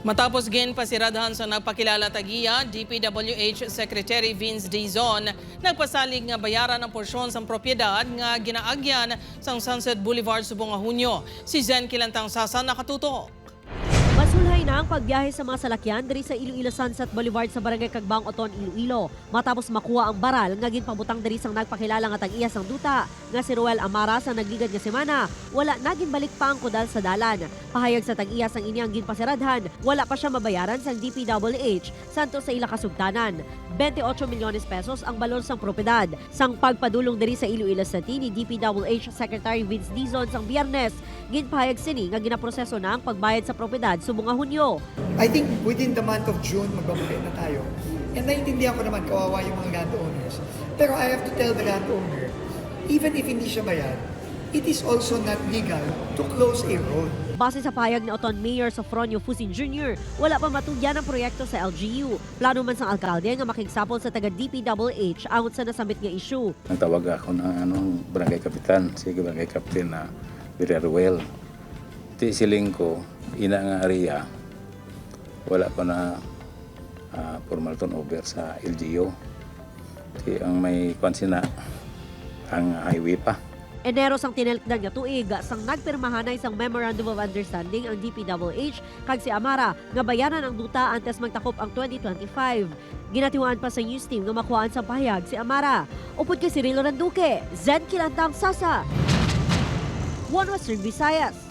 Matapos ginpasiradhan sa nagpakilala tagiya, DPWH Secretary Vince Dizon nagpasalig nga bayaran ang porsyon sa propiedad nga ginaagyan sa Sunset Boulevard subong nga Hunyo. Si Zen Kilantang Sasa nakatutok. Masulhay na ang pagbiyahe sa mga salakyan diri sa Iloilo Sunset Boulevard sa Barangay Cagbang, Oton, Iloilo. Matapos makuha ang baral nga ginpabutang diri sang nagpakilala nga tag-iya sang duta nga si Roel Amara sa nagligad nga semana, wala na ginbalik pa ang kudal sa dalan. Pahayag sa tag-iya sang inyang ginpasiradhan, wala pa siya mabayaran sang DPWH santo sa ila kasugtanan. 28 milyones pesos ang balon sang propiedad. Sang pagpadulong diri sa Iloilo City ni DPWH Secretary Vince Dizon sang Biyernes, ginpahayag sini nga ginaproseso na ang pagbayad sa propiedad subong nga Hunyo. I think within the month of June, magbabalik na tayo. And naiintindihan ko naman, kawawa yung mga landowners. Pero I have to tell the landowner, even if hindi siya bayad, it is also not legal to close a road. Base sa pahayag ni Oton Mayor Sofronio Fusin Jr., wala pa matugyan ang proyekto sa LGU. Plano man sang alkalde nga makigsapol sa taga DPWH angot sa nasambit nga issue. Nagtawag ako ng barangay kapitan, sige barangay captain na Villarruel. Ti siling ko, ina nga area, wala pa na formal turnover sa LGU. Ti ang may konsina ang highway pa. Enero sang tinelkdan nga tuig sang nagpirmahanay sang Memorandum of Understanding ang DPWH kag si Amara nga bayaran ang duta antes magtakop ang 2025. Ginatiwaan pa sa news team nga makuhaan sa pahayag si Amara. Upod kay Cirilo Randuque, Zen Kilantang Sasa, One Western Visayas.